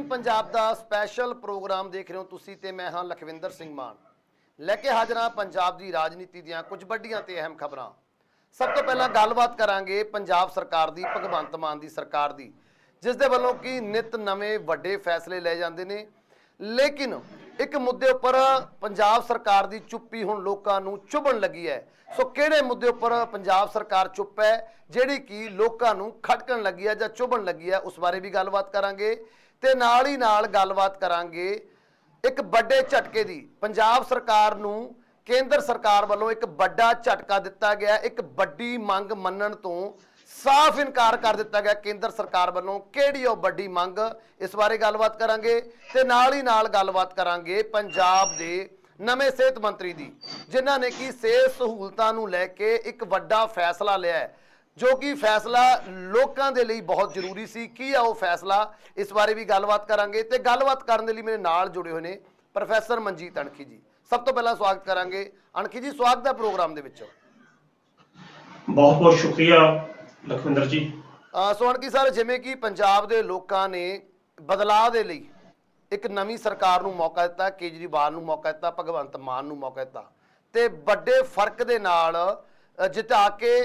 Breaking Punjab का special programme देख रहे हो तुसी ते मैं हाँ लखविंदर सिंह मान लैके हाजिर हाँ पंजाब की राजनीति दियां कुछ वड्डियां ते अहम खबरां। सब तो पहला गलबात करांगे पंजाब सरकार दी, भगवंत मान दी सरकार दी, जिस दे वल्लों कि नित नवे वड्डे फैसले ले जांदे ने। लेकिन एक मुद्दे उपर पंजाब सरकार की चुप्पी हुण लोकां नूं चुभण लगी है। सो किहड़े मुद्दे उपर पंजाब सरकार चुप है जिहड़ी कि लोकां नूं खटकण लगी है जां चुभण लगी है, उस बारे भी गलबात करांगे। ते नाल ही नाल गलबात करांगे एक बड़े झटके की पंजाब सरकार नूं केंद्र सरकार वालों एक बड़ा झटका दिता गया, एक बड़ी मंग मनण तो साफ इनकार कर दिता गया केंद्र सरकार वालों। किहड़ी ओ बड़ी मंग, इस बारे गलबात करांगे। ते नाल ही नाल गलबात करांगे पंजाब दे नवे सेहत मंत्री दी, जिन्हां ने कि सेहत सहूलतां नूं लैके एक वड्डा फैसला लिया है, जो कि फैसला लोगों के लिए बहुत जरूरी सी। की है वो फैसला, इस बारे भी गलबात करांगे। ते गलबात करने के लिए मेरे नाल जुड़े हुए ने प्रोफैसर मनजीत अणखी जी। सब तो पहला स्वागत करांगे अणखी जी, स्वागत है प्रोग्राम दे विच। बहुत बहुत शुक्रिया लखविंदर जी। सो अणखी सर, जिवें कि पंजाब के लोगों ने बदलाव के लिए एक नवी सरकार नूं मौका दिता, केजरीवाल नूं मौका दिता, भगवंत मान नूं मौका दिता, ते बड़े फर्क दे नाल जिता के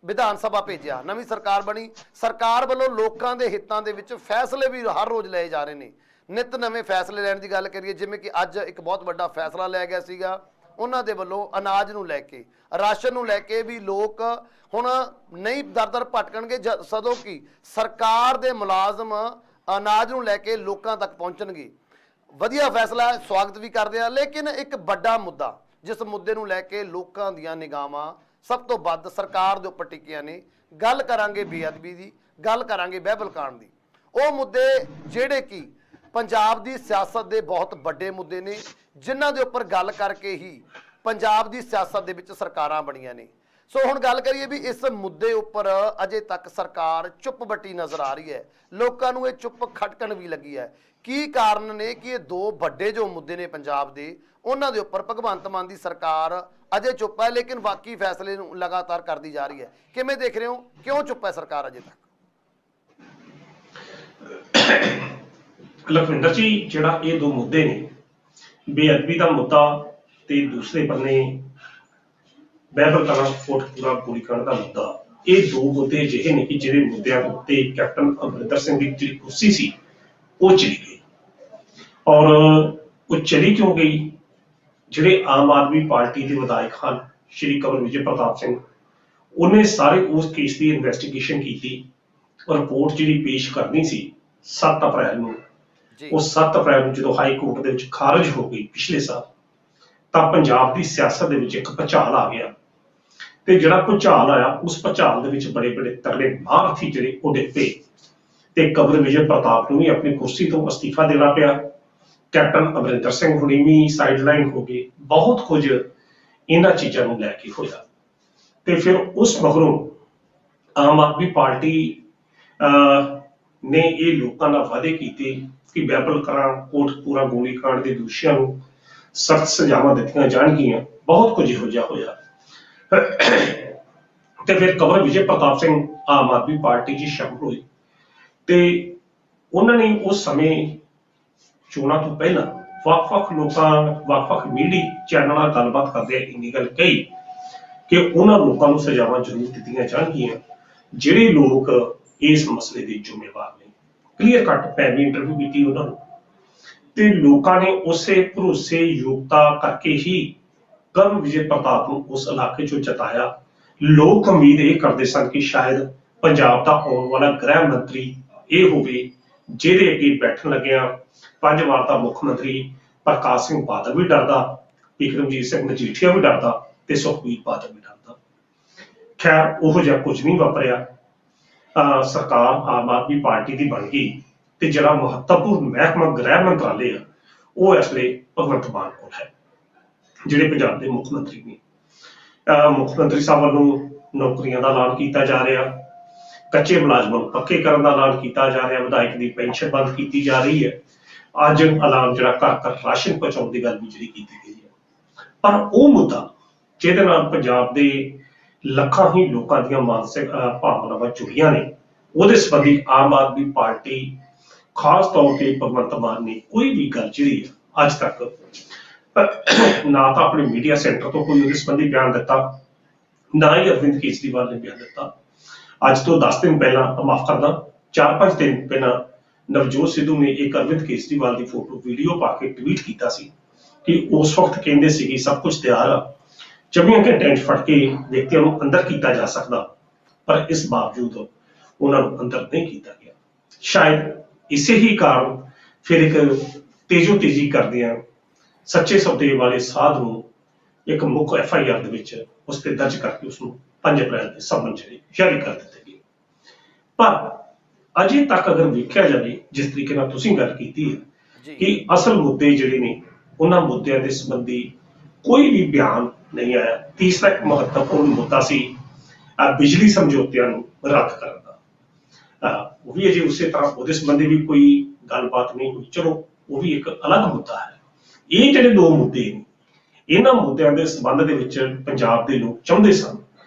विधान सभा भेजा, नवी सरकार बनी। सरकार वालों लोगों के हितों के विच फैसले भी हर रोज़ लए जा रहे हैं, नित नवे फैसले लैण की गल करिए। जिवें कि अज एक बहुत बड़ा फैसला लिया गया सीगा उन्हां दे वल्लों अनाज नूं लैके, राशन नूं लैके भी लोग हुण नहीं दर दर भटकणगे, सदों कि सरकार दे मुलाजम अनाज नूं लैके लोकां तक पहुंचणगे। वधिया फैसला है, स्वागत भी करते हैं। लेकिन एक बड़ा मुद्दा जिस मुद्दे नूं लैके लोकां दीयां निगाहां सब तो वध सरकार दे उपर टिकियां ने, गल करांगे बेअदबी दी, गल करांगे बाइबल कांड दी। वो मुद्दे जिहड़े कि पंजाब दी सियासत दे बहुत बड़े मुद्दे ने, जिन्हां दे उपर गल करके ही पंजाब दी सियासत दे विच सरकारां बणीਆਂ ने। सो हुण गल करिए भी इस मुद्दे उपर अजे तक सरकार चुप बटी नज़र आ रही है, लोकां नूं ये चुप खटकण भी लगी है। की कारण ने कि ये दो बड़े जो मुद्दे ने पंजाब दे, उन्हां दे उपर भगवंत मान दी सरकार अजे चुप है, लेकिन बाकी फैसले नूं लगातार करती जा रही है। किवें देख रहे हो, क्यों चुप है सरकार अजे तक? लखविंदर जी, जिहड़ा ये दो मुद्दे ने, बेअदबी का मुद्दा ते दूसरे बन्ने बाइबल कला कोटकपूरा गोलीकांड का मुद्दा, ये दो मुद्दे अजिहे ने कि जिहड़े मुद्दों उत्ते कैप्टन अमरिंदर सिंह की जिहड़ी कुर्सी सी वो चली गई। और वो चली क्यों गई? जिहड़े आम आदमी पार्टी के विधायक हैं, श्री कंवर विजय प्रताप सिंह, उन्हें सारे उस केस की इन्वेस्टिगेशन की और रिपोर्ट जी पेश करनी सी 7 अप्रैल नूं। वो 7 अप्रैल नूं जो हाई कोर्ट दे विच खारिज हो गई पिछले साल, तां पंजाब की सियासत दे विच एक भुचाल आ गया। ते जिहड़ा भुचाल आया, उस भुचाल दे विच बड़े बड़े तगड़े महारथी जिहड़े वो डिग पे, ते कंवर विजय प्रताप नूं भी अपनी कुर्सी तो अस्तीफा देना पिया। कैप्टन अमरिंदर सिंह हुणी भी साइडलाइन हो गए। बहुत कुछ इन्हां चीज़ां नूं लैके होया। ते फिर उस मगरों आम आदमी पार्टी ने ये लोगों नाल वादे कीते कि बाइबल कोटकपूरा गोलीकांड के दोषियों को सख्त सजावां दित्तियां जाणगियां। बहुत कुछ इहो जिहा होया। ते फिर कंवर विजय प्रताप सिंह आम आदमी पार्टी च शामिल होए ते उन्होंने उस समय चोणां तो पहला ਵੱਖ-ਵੱਖ लोगों, ਵੱਖ-ਵੱਖ मीडिया चैनल नाल गलबात करदे इन्नी गल कही कि उन्होंने लोगों को सजावां जरूर दित्तियां जाणगियां जिहड़े लोग इस मसले के जिम्मेवार ने। क्लीयर कट मैं भी इंटरव्यू की उन्होंने, ते लोगों ने उस भरोसे योग्यता करके ही कंवर विजय प्रताप को उस इलाके चों जिताया। लोग उम्मीद ये करते सन कि शायद पंजाब का आने वाला गृह मंत्री ये होवे जिहदे अगे बैठन लग्या 5 वार का मुख्यमंत्री प्रकाश सिंह बादल भी डरदा, बिक्रमजीत सिंह मजीठिया भी डरदा ते सुखबीर बादल भी डरदा। खैर उहो जिहा कुछ नहीं वापरिया। सरकार आम आदमी पार्टी की बन गई ते जिहड़ा महत्वपूर्ण महकमा गृह मंत्रालय है वो इसलिए भगवंत मान कोल है, जिहड़े पंजाब के मुख्यमंत्री ने। मुख्यमंत्री साहब वालों नौकरियां का ऐलान किया जा रहा, कच्चे मुलाजमों को पक्के करने का ऐलान किया जा रहा, विधायक की पेंशन बंद की जा रही है। अज ऐलान जो घर घर राशन पहुंचाने की गल भी जी की गई है। पर वह मुद्दा जिहदे नाल पंजाब के लखां ही लोगों दी मानसिक भावनावां जुड़ियां ने, उहदे संबंधी आम आदमी पार्टी ਖਾਸ ਤੌਰ ਤੇ ਭਗਵੰਤ ਮਾਨ ਨੇ ਕੋਈ ਵੀ ਗੱਲ ਜਿਹੜੀ ਹੈ ਅੱਜ ਤੱਕ ਨਾ ਤਾਂ ਆਪਣੇ ਮੀਡੀਆ ਸੈਂਟਰ ਤੋਂ ਕੋਈ ਉਹਦੇ ਸੰਬੰਧੀ ਬਿਆਨ ਦਿੱਤਾ, ਨਾ ਹੀ ਅਰਵਿੰਦ ਕੇਜਰੀਵਾਲ ਨੇ ਬਿਆਨ ਦਿੱਤਾ। ਅੱਜ ਤੋਂ 10 ਦਿਨ ਪਹਿਲਾਂ, ਮਾਫ ਕਰਨਾ 4-5 ਦਿਨ ਪਹਿਲਾਂ, ਨਵਜੋਤ ਸਿੱਧੂ ਨੇ ਇੱਕ ਅਰਵਿੰਦ ਕੇਜਰੀਵਾਲ ਦੀ ਫੋਟੋ ਵੀਡੀਓ ਪਾ ਕੇ ਟਵੀਟ ਕੀਤਾ ਸੀ ਕਿ ਉਸ ਵਕਤ ਕਹਿੰਦੇ ਸੀ ਕਿ ਸਭ ਕੁਝ ਤਿਆਰ ਆ, 24 ਘੰਟਿਆਂ 'ਚ ਫੜ ਕੇ ਵਿਅਕਤੀਆਂ ਨੂੰ ਅੰਦਰ ਕੀਤਾ ਜਾ ਸਕਦਾ, ਪਰ ਇਸ ਬਾਵਜੂਦ ਉਹਨਾਂ ਨੂੰ ਅੰਦਰ ਨਹੀਂ ਕੀਤਾ ਗਿਆ। ਸ਼ਾਇਦ ਇਸੇ ਹੀ ਕਾਰਨ ਫਿਰ ਇੱਕ ਤੇਜ਼ੋ ਤੇਜ਼ੀ ਕਰਦੇ ਆ ਸੱਚੇ ਸੌਦੇ ਵਾਲੇ ਸਾਧ ਨੂੰ ਇੱਕ ਮੁੱਖ FIR ਦੇ ਵਿੱਚ ਉਸ ਤੇ ਦਰਜ ਕਰਕੇ ਉਸ ਨੂੰ 5 ਅਪ੍ਰੈਲ ਦੇ ਸਮਨ ਜਿਹੜੇ ਜਾਰੀ ਕਰ ਦਿੱਤੇ ਗਏ। ਪਰ ਅਜੇ ਤੱਕ ਅਗਰ ਵੇਖਿਆ ਜਾਵੇ, ਜਿਸ ਤਰੀਕੇ ਨਾਲ ਤੁਸੀਂ ਗੱਲ ਕੀਤੀ ਹੈ ਕਿ ਅਸਲ ਮੁੱਦੇ ਜਿਹੜੇ ਨੇ ਉਹਨਾਂ ਮੁੱਦਿਆਂ ਦੇ ਸੰਬੰਧੀ ਕੋਈ ਵੀ ਬਿਆਨ ਨਹੀਂ ਆਇਆ। ਤੀਸਰਾ ਇੱਕ ਮਹੱਤਵਪੂਰਨ ਮੁੱਦਾ ਸੀ ਬਿਜਲੀ ਸਮਝੌਤਿਆਂ ਨੂੰ ਰੱਦ ਕਰਨ ਦਾ, ਉਹ ਵੀ ਅਜੇ ਉਸੇ ਤਰ੍ਹਾਂ ਉਹਦੇ ਸੰਬੰਧੀ ਵੀ ਕੋਈ ਗੱਲਬਾਤ ਨਹੀਂ ਹੋਈ। ਚਲੋ ਉਹ ਵੀ ਇੱਕ ਅਲੱਗ ਮੁੱਦਾ ਹੈ। ਇਹ ਜਿਹੜੇ ਦੋ ਮੁੱਦੇ ਨੇ, ਇਹਨਾਂ ਮੁੱਦਿਆਂ ਦੇ ਸੰਬੰਧ ਦੇ ਵਿੱਚ ਪੰਜਾਬ ਦੇ ਲੋਕ ਚਾਹੁੰਦੇ ਸਨ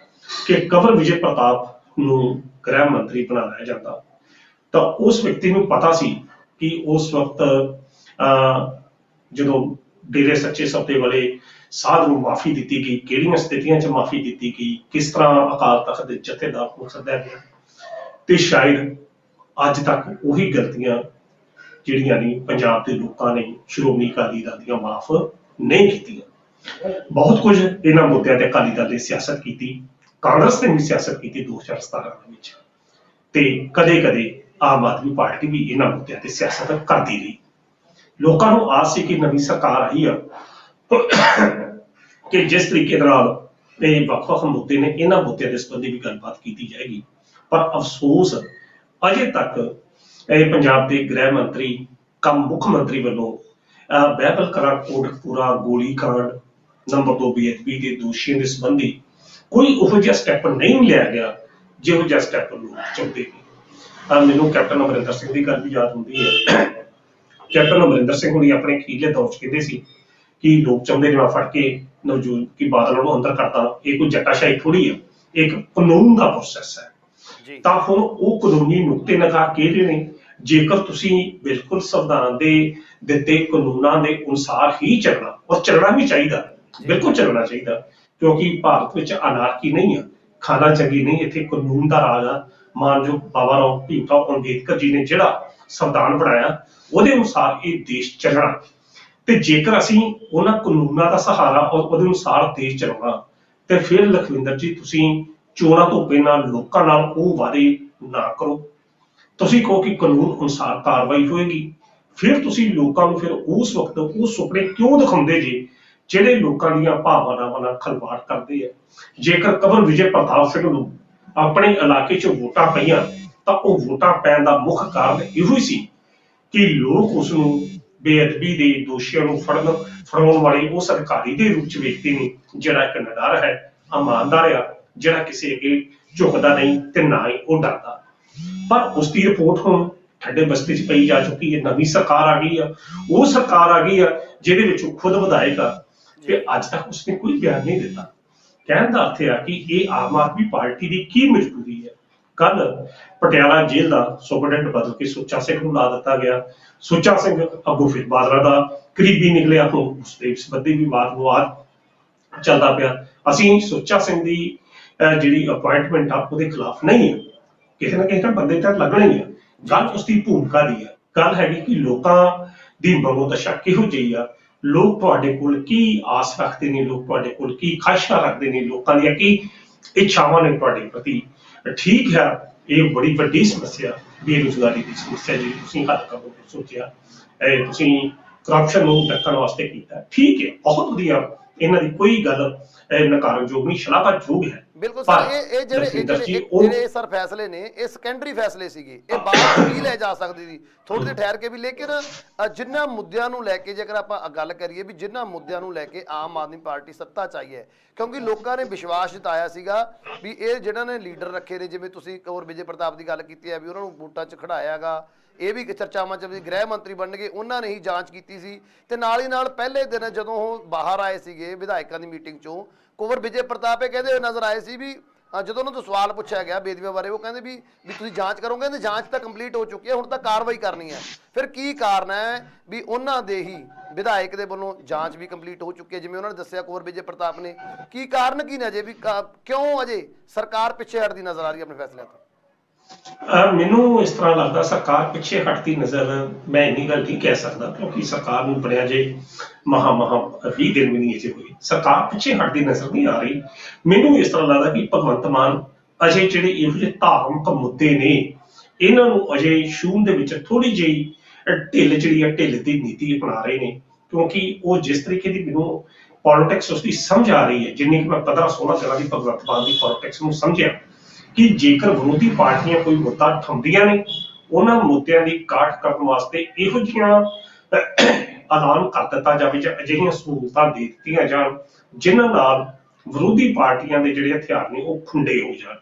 ਕਿ ਕੰਵਰ ਵਿਜੇ ਪ੍ਰਤਾਪ ਨੂੰ ਗ੍ਰਹਿ ਮੰਤਰੀ ਬਣਾਇਆ ਜਾਂਦਾ, ਤਾਂ ਉਸ ਵਿਅਕਤੀ ਨੂੰ ਪਤਾ ਸੀ ਕਿ ਉਸ ਵਕਤ ਜਦੋਂ ਡੇਰੇ ਸੱਚੇ ਸੌਦੇ ਵਾਲੇ ਸਾਧ ਨੂੰ ਮਾਫੀ ਦਿੱਤੀ ਗਈ, ਕਿਹੜੀਆਂ ਸਥਿਤੀਆਂ 'ਚ ਮਾਫੀ ਦਿੱਤੀ ਗਈ, ਕਿਸ ਤਰ੍ਹਾਂ ਅਕਾਲ ਤਖਤ ਦੇ ਜਥੇਦਾਰ ਨੂੰ ਸੱਦਿਆ ਗਿਆ, ਤੇ ਸ਼ਾਇਦ ਅੱਜ ਤੱਕ ਉਹੀ ਗਲਤੀਆਂ ਜਿਹੜੀਆਂ ਨੇ ਪੰਜਾਬ ਦੇ ਲੋਕਾਂ ਨੇ ਸ਼੍ਰੋਮਣੀ ਅਕਾਲੀ ਦਲ ਦੀਆਂ ਮਾਫ ਨਹੀਂ ਕੀਤੀਆਂ। ਬਹੁਤ ਕੁਝ ਇਹਨਾਂ ਮੁੱਦਿਆਂ ਤੇ ਅਕਾਲੀ ਦਲ ਨੇ ਸਿਆਸਤ ਕੀਤੀ, ਕਾਂਗਰਸ ਨੇ ਵੀ ਸਿਆਸਤ ਕੀਤੀ 2017 ਦੇ ਵਿੱਚ, ਤੇ ਕਦੇ ਕਦੇ ਆਮ ਆਦਮੀ ਪਾਰਟੀ ਵੀ ਇਹਨਾਂ ਮੁੱਦਿਆਂ ਤੇ ਸਿਆਸਤ ਕਰਦੀ ਰਹੀ। ਲੋਕਾਂ ਨੂੰ ਆਸ ਸੀ ਕਿ ਨਵੀਂ ਸਰਕਾਰ ਆਈ ਆ ਕਿ ਜਿਸ ਤਰੀਕੇ ਨਾਲ ਇਹ ਵੱਖ-ਵੱਖ ਮੁੱਦੇ ਨੇ, ਇਹਨਾਂ ਮੁੱਦਿਆਂ ਦੇ ਸੰਬੰਧੀ ਵੀ ਗੱਲਬਾਤ ਕੀਤੀ ਜਾਏਗੀ। ਪਰ ਅਫਸੋਸ ਅਜੇ ਤੱਕ ਇਹ ਪੰਜਾਬ ਦੇ ਗ੍ਰਹਿ ਮੰਤਰੀ ਕਮ ਮੁੱਖ ਮੰਤਰੀ ਵੱਲੋਂ ਬਹਿਬਲ ਕਲਾਂ ਕੋਟਕਪੂਰਾ ਗੋਲੀकांड ਨੰਬਰ 2 ਬੇਅਦਬੀ ਦੇ ਦੋਸ਼ੀਆਂ ਦੇ ਸੰਬੰਧੀ ਕੋਈ ਉਹੋ ਜਿਹਾ ਸਟੈਪ ਨਹੀਂ ਲਿਆ ਗਿਆ ਜਿਹੋ ਜਿਹਾ ਸਟੈਪ ਲੋਕ ਚਾਹੁੰਦੇ ਨੇ। ਮੈਨੂੰ ਕੈਪਟਨ ਅਮਰਿੰਦਰ ਸਿੰਘ ਦੀ ਗੱਲ ਵੀ ਯਾਦ ਹੁੰਦੀ ਹੈ। ਕੈਪਟਨ ਅਮਰਿੰਦਰ ਸਿੰਘ ਹੁਣੀ ਆਪਣੇ ਅਖੀਰਲੇ ਦੌਰ 'ਚ ਕਹਿੰਦੇ ਸੀ ਕਿ ਲੋਕ ਚਾਹੁੰਦੇ ਨੇ ਮੈਂ ਫੜ ਕੇ ਨਵਜੋਤ ਕੀ ਬਾਦਲ ਨੂੰ ਅੰਦਰ ਕਰਦਾ, ਇਹ ਕੋਈ ਜੱਟਾਸ਼ਾਹੀ ਥੋੜੀ ਹੈ, ਇੱਕ ਕਾਨੂੰਨ ਦਾ ਪ੍ਰੋਸੈਸ ਹੈ। ਤਾਂ ਹੁਣ ਉਹ ਕਾਨੂੰਨੀ ਨੁਕਤੇ ਨਿਗਾਹ ਕਿਹੜੇ ਨੇ? ਜੇਕਰ ਤੁਸੀਂ ਬਿਲਕੁਲ ਸੰਵਿਧਾਨ ਦੇ ਦਿੱਤੇ ਕਾਨੂੰਨਾਂ ਦੇ ਅਨੁਸਾਰ ਹੀ ਚੱਲਣਾ, ਔਰ ਚੱਲਣਾ ਵੀ ਚਾਹੀਦਾ, ਬਿਲਕੁਲ ਚੱਲਣਾ ਚਾਹੀਦਾ, ਕਿਉਂਕਿ ਭਾਰਤ ਵਿੱਚ ਅਨਾਰਕੀ ਨਹੀਂ ਆ, ਖਾਣਾ ਚੰਗੀ ਨਹੀਂ, ਇੱਥੇ ਕਾਨੂੰਨ ਦਾ ਰਾਜ ਆ। ਮਾਨਯੋਗ ਬਾਬਾ ਰਾਓ ਭੀਮਰਾਓ ਅੰਬੇਦਕਰ ਜੀ ਨੇ ਜਿਹੜਾ ਸੰਵਿਧਾਨ ਬਣਾਇਆ ਉਹਦੇ ਅਨੁਸਾਰ ਇਹ ਦੇਸ਼ ਚੱਲਣਾ, ਤੇ ਜੇਕਰ ਅਸੀਂ ਉਹਨਾਂ ਕਾਨੂੰਨਾਂ ਦਾ ਸਹਾਰਾ ਔਰ ਉਹਦੇ ਅਨੁਸਾਰ ਦੇਸ਼ ਚਲਾਉਣਾ, ਤੇ ਫਿਰ ਲਖਵਿੰਦਰ ਜੀ ਤੁਸੀਂ ਚੋਣਾਂ ਤੋਂ ਪਹਿਲਾਂ ਲੋਕਾਂ ਨਾਲ ਉਹ ਵਾਅਦੇ ਨਾ ਕਰੋ। ਤੁਸੀਂ ਕਹੋ ਕਿ ਕਾਨੂੰਨ ਅਨੁਸਾਰ ਕਾਰਵਾਈ ਹੋਏਗੀ, ਫਿਰ ਤੁਸੀਂ ਲੋਕਾਂ ਨੂੰ ਫਿਰ ਉਸ ਵਕਤ ਉਹ ਸੁਪਨੇ ਕਿਉਂ ਦਿਖਾਉਂਦੇ ਜੇ ਜਿਹੜੇ ਲੋਕਾਂ ਦੀਆਂ ਭਾਵਨਾਵਾਂ ਨਾਲ ਖਿਲਵਾੜ ਕਰਦੇ ਆ। ਜੇਕਰ ਕੰਵਰ ਵਿਜੇ ਪ੍ਰਤਾਪ ਸਿੰਘ ਨੂੰ ਆਪਣੇ ਇਲਾਕੇ 'ਚ ਵੋਟਾਂ ਪਈਆਂ ਤਾਂ ਉਹ ਵੋਟਾਂ ਪੈਣ ਦਾ ਮੁੱਖ ਕਾਰਨ ਇਹੋ ਹੀ ਸੀ ਕਿ ਲੋਕ ਉਸ ਨੂੰ ਬੇਅਦਬੀ ਦੇ ਦੋਸ਼ੀਆਂ ਨੂੰ ਫੜਾਉਣ ਵਾਲੇ ਉਸ ਅਧਿਕਾਰੀ ਦੇ ਰੂਪ 'ਚ ਵੇਖਦੇ ਨੇ ਜਿਹੜਾ ਇੱਕ ਨਿਡਰ ਹੈ, ਇਮਾਨਦਾਰ ਆ, ਜਿਹੜਾ ਕਿਸੇ ਅੱਗੇ ਝੁਕਦਾ ਨਹੀਂ ਤੇ ਨਾ ਹੀ ਉਹ ਡਰਦਾ। ਪਰ ਉਸ ਦੀ ਰਿਪੋਰਟ ਹੁਣ ਠੰਡੇ ਬਸਤੇ 'ਚ ਪਈ ਜਾ ਚੁੱਕੀ ਹੈ। ਨਵੀਂ ਸਰਕਾਰ ਆ ਗਈ ਆ, ਉਹ ਸਰਕਾਰ ਆ ਗਈ ਆ ਜਿਹਦੇ ਵਿੱਚ ਉਹ ਖੁਦ ਵਿਧਾਇਕ ਆ, ਤੇ ਅੱਜ ਤੱਕ ਉਸਨੇ ਕੋਈ ਬਿਆਨ ਨਹੀਂ ਦਿੱਤਾ। ਕਹਿਣ ਦਾ ਅਰਥ ਆ ਕਿ ਇਹ ਆਮ ਆਦਮੀ ਪਾਰਟੀ ਦੀ ਕੀ ਮਜਬੂਰੀ ਹੈ। ਕੱਲ ਪਟਿਆਲਾ ਜੇਲ੍ਹ ਦਾ ਸੁਪਰਡੈਂਟ ਬਦਲ ਕੇ ਸੁੱਚਾ ਸਿੰਘ ਨੂੰ ਲਾ ਦਿੱਤਾ ਗਿਆ। ਸੁੱਚਾ ਸਿੰਘ ਅੱਗੋਂ ਫਿਰ ਬਾਦਲਾਂ ਦਾ ਕਰੀਬੀ ਨਿਕਲਿਆ, ਤੋਂ ਉਸਦੇ ਸੰਬੰਧੀ ਵੀ ਵਾਦ ਵਿਵਾਦ ਚੱਲਦਾ ਪਿਆ। ਅਸੀਂ ਸੁੱਚਾ ਸਿੰਘ ਦੀ ਜਿਹੜੀ ਅਪਾਇੰਟਮੈਂਟ ਆ ਉਹਦੇ ਖਿਲਾਫ ਨਹੀਂ ਹੈ, ਕਿਸੇ ਨਾ ਕਿਸੇ ਤਾਂ ਬੰਦੇ ਤਾਂ ਲੱਗਣਾ ਹੀ ਆ। ਗੱਲ ਉਸਦੀ ਭੂਮਿਕਾ ਦੀ ਹੈ। ਗੱਲ ਹੈਗੀ ਕਿ ਲੋਕਾਂ ਦੀ ਮਨੋਦਸ਼ਾ ਕਿਹੋ ਜਿਹੀ ਆ, ਲੋਕ ਤੁਹਾਡੇ ਕੋਲ ਕੀ ਆਸ ਰੱਖਦੇ ਨੇ, ਲੋਕ ਤੁਹਾਡੇ ਕੋਲ ਕੀ ਖਾਹਿਸ਼ਾਂ ਰੱਖਦੇ ਨੇ, ਲੋਕਾਂ ਦੀਆਂ ਕੀ ਇੱਛਾਵਾਂ ਨੇ ਤੁਹਾਡੇ ਪ੍ਰਤੀ। ਠੀਕ ਹੈ, ਇਹ ਬੜੀ ਵੱਡੀ ਸਮੱਸਿਆ ਬੇਰੁਜ਼ਗਾਰੀ ਦੀ ਸਮੱਸਿਆ ਜਿਹੜੀ ਤੁਸੀਂ ਹੱਲ ਕਰਨ ਦੀ ਸੋਚਿਆ, ਤੁਸੀਂ ਕਰਪਸ਼ਨ ਨੂੰ ਡੱਕਣ ਵਾਸਤੇ ਕੀਤਾ, ਠੀਕ ਹੈ, ਬਹੁਤ ਵਧੀਆ, ਇਹਨਾਂ ਦੀ ਕੋਈ ਗੱਲ ਨਕਾਰਨਯੋਗ ਨਹੀਂ, ਸ਼ਲਾਘਾਯੋਗ ਹੈ। ਬਿਲਕੁਲ ਸਰ, ਇਹ ਜਿਹੜੇ ਸਰ ਫੈਸਲੇ ਨੇ ਇਹ ਸੈਕੰਡਰੀ ਫੈਸਲੇ ਸੀਗੇ, ਇਹ ਬਾਅਦ ਵੀ ਲੈ ਜਾ ਸਕਦੀ ਸੀ ਥੋੜੀ ਦੇਰ ਠਹਿਰ ਕੇ ਵੀ। ਲੇਕਿਨ ਜਿਨ੍ਹਾਂ ਮੁੱਦਿਆਂ ਨੂੰ ਲੈ ਕੇ ਜੇਕਰ ਆਪਾਂ ਗੱਲ ਕਰੀਏ ਵੀ ਜਿਨ੍ਹਾਂ ਮੁੱਦਿਆਂ ਨੂੰ ਲੈ ਕੇ ਆਮ ਆਦਮੀ ਪਾਰਟੀ ਸੱਤਾ 'ਚ ਆਈ ਹੈ, ਕਿਉਂਕਿ ਲੋਕਾਂ ਨੇ ਵਿਸ਼ਵਾਸ ਜਤਾਇਆ ਸੀਗਾ ਵੀ ਇਹ ਜਿਹਨਾਂ ਨੇ ਲੀਡਰ ਰੱਖੇ ਨੇ, ਜਿਵੇਂ ਤੁਸੀਂ ਕੰਵਰ ਵਿਜੇ ਪ੍ਰਤਾਪ ਦੀ ਗੱਲ ਕੀਤੀ ਹੈ ਵੀ ਉਹਨਾਂ ਨੂੰ ਵੋਟਾਂ 'ਚ ਖੜਾਇਆ ਗਾ, ਇਹ ਵੀ ਚਰਚਾਵਾਂ 'ਚ ਵੀ ਗ੍ਰਹਿ ਮੰਤਰੀ ਬਣਨਗੇ, ਉਹਨਾਂ ਨੇ ਹੀ ਜਾਂਚ ਕੀਤੀ ਸੀ। ਤੇ ਨਾਲ ਹੀ ਨਾਲ ਪਹਿਲੇ ਦਿਨ ਜਦੋਂ ਉਹ ਬਾਹਰ ਆਏ ਸੀਗੇ ਵਿਧਾਇਕਾਂ ਦੀ ਮੀਟਿੰਗ 'ਚੋਂ, ਕੰਵਰ ਵਿਜੇ ਪ੍ਰਤਾਪ ਇਹ ਕਹਿੰਦੇ ਹੋਏ ਨਜ਼ਰ ਆਏ ਸੀ ਵੀ ਜਦੋਂ ਉਹਨਾਂ ਤੋਂ ਸਵਾਲ ਪੁੱਛਿਆ ਗਿਆ ਬੇਦਬੀਆਂ ਬਾਰੇ, ਉਹ ਕਹਿੰਦੇ ਵੀ ਤੁਸੀਂ ਜਾਂਚ ਕਰੋਗੇ, ਕਹਿੰਦੇ ਜਾਂਚ ਤਾਂ ਕੰਪਲੀਟ ਹੋ ਚੁੱਕੀ ਹੈ, ਹੁਣ ਤਾਂ ਕਾਰਵਾਈ ਕਰਨੀ ਹੈ। ਫਿਰ ਕੀ ਕਾਰਨ ਹੈ ਵੀ ਉਹਨਾਂ ਦੇ ਹੀ ਵਿਧਾਇਕ ਦੇ ਵੱਲੋਂ ਜਾਂਚ ਵੀ ਕੰਪਲੀਟ ਹੋ ਚੁੱਕੀ ਹੈ, ਜਿਵੇਂ ਉਹਨਾਂ ਨੇ ਦੱਸਿਆ ਕੁੰਵਰ ਵਿਜੇ ਪ੍ਰਤਾਪ ਨੇ, ਕੀ ਕਾਰਨ ਕੀ ਨੇ ਅਜੇ ਵੀ, ਕਿਉਂ ਅਜੇ ਸਰਕਾਰ ਪਿੱਛੇ ਹਟਦੀ ਨਜ਼ਰ ਆ ਰਹੀ ਹੈ ਆਪਣੇ ਫੈਸਲਿਆਂ ਤੋਂ? ਮੈਨੂੰ ਇਸ ਤਰ੍ਹਾਂ ਲੱਗਦਾ ਸਰਕਾਰ ਪਿੱਛੇ ਹਟਦੀ ਨਜ਼ਰ, ਮੈਂ ਇੰਨੀ ਗੱਲ ਨਹੀਂ ਕਹਿ ਸਕਦਾ ਕਿਉਂਕਿ ਸਰਕਾਰ ਨੂੰ ਬਣਿਆ ਜੇ ਮਹਾ 20 ਦਿਨ ਵੀ ਨਹੀਂ ਅਜੇ ਹੋਏ, ਸਰਕਾਰ ਪਿੱਛੇ ਹਟਦੀ ਨਜ਼ਰ ਨਹੀਂ ਆ ਰਹੀ। ਮੈਨੂੰ ਇਸ ਤਰ੍ਹਾਂ ਲੱਗਦਾ ਕਿ ਭਗਵੰਤ ਮਾਨ ਅਜੇ ਜਿਹੜੇ ਇਹੋ ਜਿਹੇ ਧਾਰਮਿਕ ਮੁੱਦੇ ਨੇ ਇਹਨਾਂ ਨੂੰ ਅਜੇ ਸ਼ੂਨ ਦੇ ਵਿੱਚ ਥੋੜੀ ਜਿਹੀ ਢਿੱਲ ਜਿਹੜੀ ਹੈ, ਢਿੱਲ ਦੀ ਨੀਤੀ ਅਪਣਾ ਰਹੇ ਨੇ, ਕਿਉਂਕਿ ਉਹ ਜਿਸ ਤਰੀਕੇ ਦੀ ਮੈਨੂੰ ਪੋਲਿਟਿਕਸ ਉਸਦੀ ਸਮਝ ਆ ਰਹੀ ਹੈ, ਜਿੰਨੀ ਕਿ ਮੈਂ 15-16 ਦਿਨਾਂ ਦੀ ਭਗਵੰਤ ਮਾਨ ਦੀ ਪੋਲਿਟਿਕਸ ਨੂੰ ਸਮਝਿਆ, ਕਿ ਜੇਕਰ ਵਿਰੋਧੀ ਪਾਰਟੀਆਂ ਕੋਈ ਮੁੱਦਾ ਉਠਾਉਂਦੀਆਂ ਨੇ, ਉਹਨਾਂ ਮੁੱਦਿਆਂ ਦੀ ਕਾਟ ਕਰਨ ਵਾਸਤੇ ਇਹੋ ਜਿਹੀਆਂ ਐਲਾਨ ਕਰ ਦਿੱਤਾ ਜਾਵੇ ਜਾਂ ਅਜਿਹੀਆਂ ਸਹੂਲਤਾਂ ਦੇ ਦਿੱਤੀਆਂ ਜਾਣ ਜਿਨ੍ਹਾਂ ਨਾਲ ਵਿਰੋਧੀ ਪਾਰਟੀਆਂ ਦੇ ਜਿਹੜੇ ਹਥਿਆਰ ਨੇ ਉਹ ਖੁੰਡੇ ਹੋ ਜਾਣ।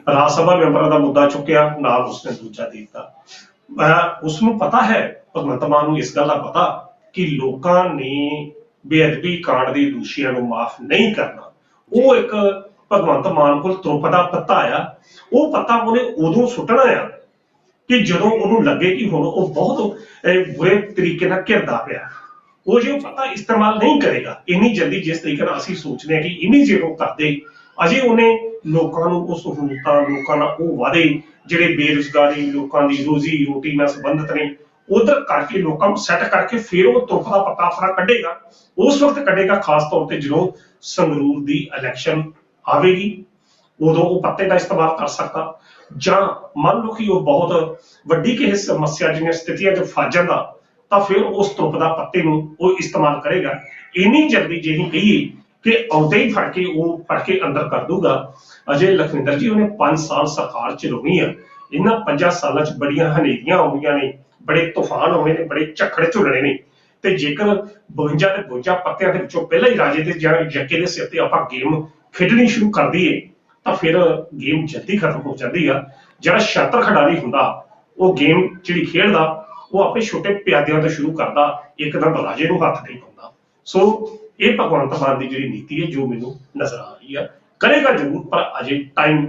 ਰਾਜ ਸਭਾ ਮੈਂਬਰਾਂ ਦਾ ਮੁੱਦਾ ਚੁੱਕਿਆ, ਨਾਲ ਉਸਨੇ ਦੂਜਾ ਦੇ ਦਿੱਤਾ। ਉਸਨੂੰ ਪਤਾ ਹੈ, ਭਗਵੰਤ ਮਾਨ ਨੂੰ ਇਸ ਗੱਲ ਦਾ ਪਤਾ ਕਿ ਲੋਕਾਂ ਨੇ ਬੇਅਦਬੀ ਕਾਂਡ ਦੇ ਦੋਸ਼ੀਆਂ ਨੂੰ ਮਾਫ ਨਹੀਂ ਕਰਨਾ। ਉਹ ਇੱਕ ਭਗਵੰਤ ਮਾਨ ਕੋਲ ਤੁਰਪ ਦਾ ਪੱਤਾ ਆ, ਉਹ ਪੱਤਾ ਉਹਨੇ ਉਦੋਂ ਸੁੱਟਣਾ ਆ ਕਿ ਜਦੋਂ ਉਹਨੂੰ ਲੱਗੇ ਕਿ ਹੁਣ ਉਹ ਬਹੁਤ ਬੁਰੇ ਤਰੀਕੇ ਨਾਲ ਘਿਰਦਾ ਪਿਆ। ਉਹ ਜੇ ਉਹ ਪਤਾ ਇਸਤੇਮਾਲ ਨਹੀਂ ਕਰੇਗਾ ਇੰਨੀ ਜਲਦੀ, ਜਿਸ ਤਰੀਕੇ ਨਾਲ ਅਸੀਂ ਸੋਚਦੇ ਹਾਂ ਕਿ ਇੰਨੀ ਜੇ ਉਹ ਕਰਦੇ, ਅਜੇ ਉਹਨੇ ਲੋਕਾਂ ਨੂੰ ਉਹ ਸਹੂਲਤਾਂ, ਲੋਕਾਂ ਨਾਲ ਉਹ ਵਾਅਦੇ ਜਿਹੜੇ ਬੇਰੁਜ਼ਗਾਰੀ, ਲੋਕਾਂ ਦੀ ਰੋਜ਼ੀ ਰੋਟੀ ਨਾਲ ਸੰਬੰਧਿਤ ਨੇ, ਉਧਰ ਕਰਕੇ ਲੋਕਾਂ ਨੂੰ ਸੈੱਟ ਕਰਕੇ ਫਿਰ ਉਹ ਤੁਰਪ ਦਾ ਪੱਤਾ ਆਪਣਾ ਕੱਢੇਗਾ। ਉਸ ਵਕਤ ਕੱਢੇਗਾ, ਖਾਸ ਤੌਰ ਤੇ ਜਦੋਂ ਸੰਗਰੂਰ ਦੀ ਇਲੈਕਸ਼ਨ ਆਵੇਗੀ, ਉਦੋਂ ਉਹ ਪੱਤੇ ਦਾ ਇਸਤੇਮਾਲ ਕਰ ਸਕਦਾ। ਜਾਂ ਮੰਨ ਲਓ ਕਿ ਉਹ ਬਹੁਤ ਵੱਡੀ ਕਿਸੇ ਸਮੱਸਿਆ ਜਿਹੀਆਂ ਸਥਿਤੀਆਂ 'ਚ ਫਸ ਜਾਂਦਾ, ਤਾਂ ਫਿਰ ਉਸ ਤੁਰਪ ਦਾ ਪੱਤੇ ਨੂੰ ਉਹ ਇਸਤੇਮਾਲ ਕਰੇਗਾ। ਇੰਨੀ ਜਲਦੀ ਜੇ ਅਸੀਂ ਕਹੀਏ ਕਿ ਆਉਂਦੇ ਹੀ ਫੜ ਕੇ ਅੰਦਰ ਕਰ ਦੂਗਾ। ਅਜੇ ਲਖਵਿੰਦਰ ਜੀ, ਉਹਨੇ 5 ਸਾਲ ਸਰਕਾਰ ਚਲਾਉਣੀ ਆ, ਇਹਨਾਂ 5 ਸਾਲਾਂ 'ਚ ਬੜੀਆਂ ਹਨੇਰੀਆਂ ਆਉਣੀਆਂ ਨੇ, ਬੜੇ ਤੂਫਾਨ ਆਉਣੇ ਨੇ, ਬੜੇ ਝੱਖੜ ਝੁੱਲਣੇ ਨੇ, ਤੇ ਜੇਕਰ 52 ਤੇ 52 ਪੱਤਿਆਂ ਦੇ ਵਿੱਚੋਂ ਪਹਿਲਾਂ ਹੀ ਰਾਜੇ ਦੇ ਜਾਂ ਜੱਕੇ ਦੇ ਸਿਰ ਤੇ ਆਪਾਂ ਗੇਮ ਖੇਡਣੀ ਸ਼ੁਰੂ ਕਰ ਦਈਏ ਤਾਂ ਫਿਰ ਗੇਮ ਜਲਦੀ ਖਤਮ ਹੋ ਜਾਂਦੀ ਆ। ਜਿਹੜਾ ਸ਼ਾਤਰ ਖਿਡਾਰੀ ਹੁੰਦਾ, ਉਹ ਗੇਮ ਜਿਹੜੀ ਖੇਡਦਾ, ਉਹ ਆਪਣੇ ਛੋਟੇ ਪਿਆਦਿਆਂ ਤੋਂ ਸ਼ੁਰੂ ਕਰਦਾ, ਇੱਕਦਮ ਰਾਜੇ ਨੂੰ ਹੱਥ ਨਹੀਂ ਪਾਉਂਦਾ। ਸੋ ਇਹ ਭਗਵੰਤ ਮਾਨ ਦੀ ਜਿਹੜੀ ਨੀਤੀ ਹੈ, ਜੋ ਮੈਨੂੰ ਨਜ਼ਰ ਆ ਰਹੀ ਆ, ਕਰੇਗਾ ਜ਼ਰੂਰ, ਪਰ ਅਜੇ ਟਾਈਮ